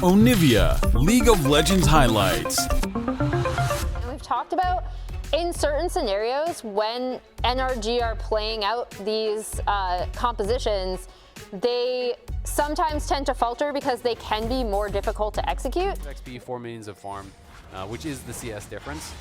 Onivia, League of Legends highlights. We've talked about in certain scenarios when NRG are playing out these compositions, they sometimes tend to falter because they can be more difficult to execute. XP 4 minions of farm, which is the CS difference,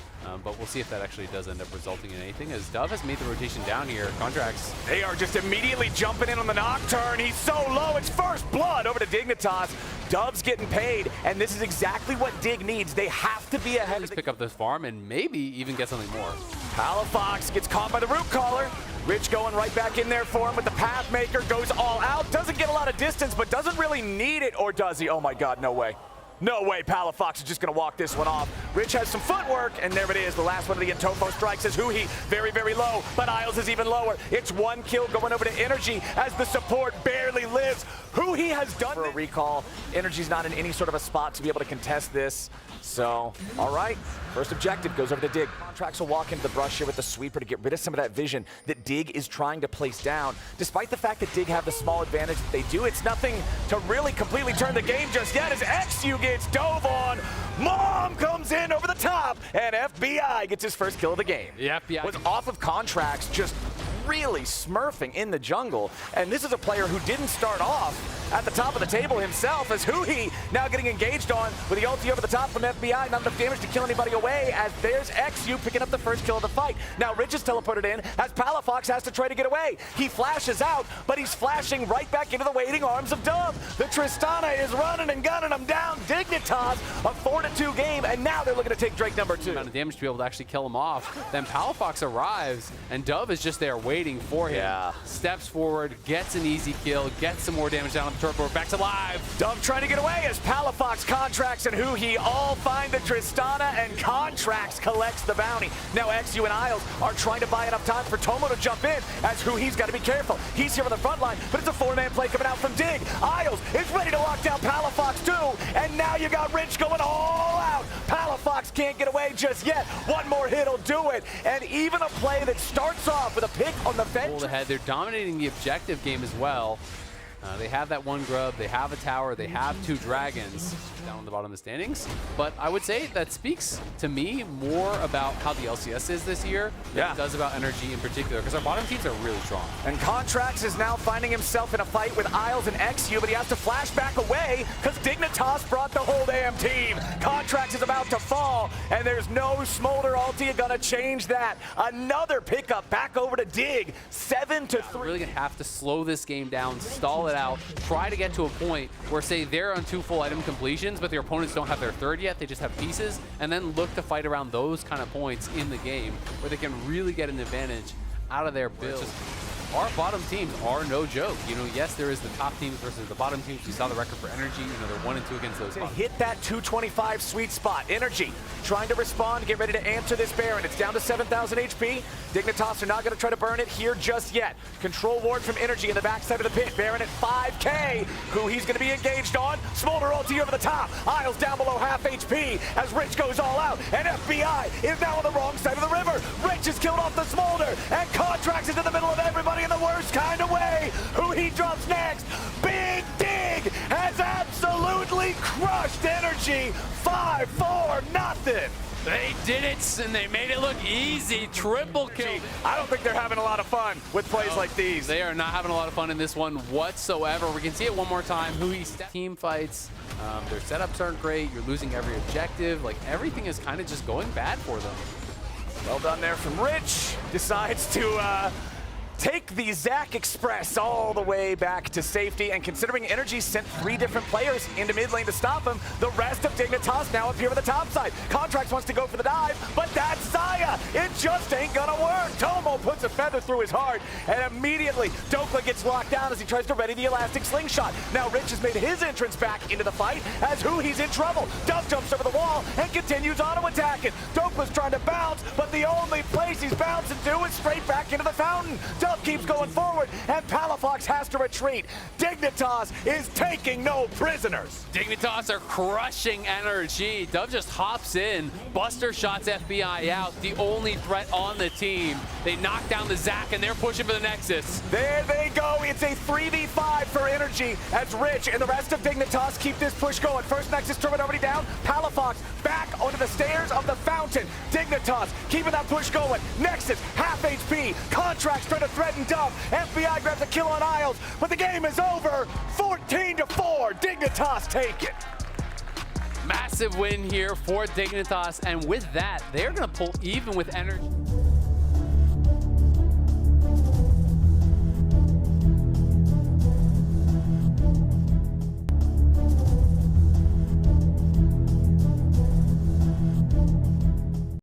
but we'll see if that actually does end up resulting in anything, as Dove has made the rotation down here. Contracts. They are just immediately jumping in on the Nocturne. He's so low, it's first blood over to Dignitas. Dove's getting paid, and this is exactly what Dig needs. They have to be ahead. Pick up this farm and maybe even get something more. Palafox gets caught by the root caller. Rich going right back in there for him with the Pathmaker, goes all out. Doesn't get a lot of distance, but doesn't really need it, or does he? Oh my God, no way. No way Palafox is just gonna walk this one off. Rich has some footwork, and there it is. The last one of the Intofo strikes is Huhi, very, very low, but Isles is even lower. It's one kill going over to NRG as the support barely lives. Huhi has done for a recall. NRG's not in any sort of a spot to be able to contest this. So, all right, first objective goes over to Dig. Contracts will walk into the brush here with the sweeper to get rid of some of that vision that Dig is trying to place down. Despite the fact that Dig have the small advantage that they do, it's nothing to really completely turn the game just yet as XU gets dove on. Mom comes in over the top, and FBI gets his first kill of the game. The FBI was off of Contracts, just really smurfing in the jungle, and this is a player who didn't start off at the top of the table himself, as Huhi now getting engaged on with the ulti over the top from FBI. Not enough damage to kill anybody away, as there's XU picking up the first kill of the fight. Now Rich is teleported in as Palafox has to try to get away. He flashes out, but he's flashing right back into the waiting arms of Dove. The Tristana is running and gunning him down. Dignitas, a 4-2 game, and now they're looking to take Drake number 2. Amount of damage to be able to actually kill him off. Then Palafox arrives, and Dove is just there waiting for him. Yeah. Steps forward, gets an easy kill, gets some more damage down on the turret. We're back to live. Dove trying to get away as Palafox, Contracts, and Huhi all find the Tristana, and Contracts collects the bounty. Now XU and Isles are trying to buy enough time for Tomo to jump in, as Huhi's got to be careful. He's here on the front line, but it's a 4-man play coming out from Dig. Isles is ready to lock down Palafox too, and now you got Rich going all out. Palafox can't get away just yet. One more hit will do it, and even a play that starts off with a pick on the bench. Pulled ahead. They're dominating the objective game as well. They have that one grub, they have a tower, they have 2 dragons down on the bottom of the standings. But I would say that speaks to me more about how the LCS is this year than it does about NRG in particular, because our bottom teams are really strong. And Contracts is now finding himself in a fight with Isles and XU, but he has to flash back away because Dignitas brought the whole damn team. Contracts is about to fall, and there's no Smolder ulti gonna change that. Another pickup back over to Dig, 7-3. We're really gonna have to slow this game down, stall it out, try to get to a point where, say, they're on 2 full item completions, but their opponents don't have their 3rd yet, they just have pieces, and then look to fight around those kind of points in the game where they can really get an advantage out of their build. Our bottom teams are no joke. You know, yes, there is the top teams versus the bottom teams. You saw the record for NRG. You know, they're 1-2 against those. Hit that 225 sweet spot. NRG trying to respond, get ready to answer this Baron. It's down to 7,000 HP. Dignitas are not going to try to burn it here just yet. Control ward from NRG in the backside of the pit. Baron at 5K, who he's going to be engaged on. Smolder ulti over the top. Isles down below half HP as Rich goes all out. And FBI is now on the wrong side of the river. Rich is killed off the Smolder, and Contracts is in the middle of everybody in the worst kind of way. Who he drops next? Big Dig has absolutely crushed NRG. 5-4-0. They did it, and they made it look easy. Triple kill. I don't think they're having a lot of fun with plays like these. They are not having a lot of fun in this one whatsoever. We can see it one more time. Team fights. Their setups aren't great. You're losing every objective. Like, everything is kind of just going bad for them. Well done there from Rich. Decides to take the Zac Express all the way back to safety, and considering NRG sent 3 different players into mid lane to stop him, the rest of Dignitas now appear on the top side. Contracts wants to go for the dive, but that's Saya. It just ain't gonna work. Tomo puts a feather through his heart, and immediately Dokla gets locked down as he tries to ready the elastic slingshot. Now Rich has made his entrance back into the fight as he's in trouble. Dove jumps over the wall and continues auto-attacking. Dokla's trying to bounce, but the only place he's bouncing to is straight back into the fountain. Dove keeps going forward, and Palafox has to retreat. Dignitas is taking no prisoners. Dignitas are crushing NRG. Dove just hops in, Buster shots FBI out, the only threat on the team. They knock down the Zac, and they're pushing for the Nexus. There they go. It's a 3v5 for NRG as Rich and the rest of Dignitas keep this push going. First Nexus turret already down. Palafox back onto the stairs of the fountain. Dignitas keeping that push going. Nexus, half HP. Contracts trying to threaten Dove. FBI grabs a kill on Isles, but the game is over. 14-4. Dignitas take it. Massive win here for Dignitas, and with that, they're going to pull even with NRG.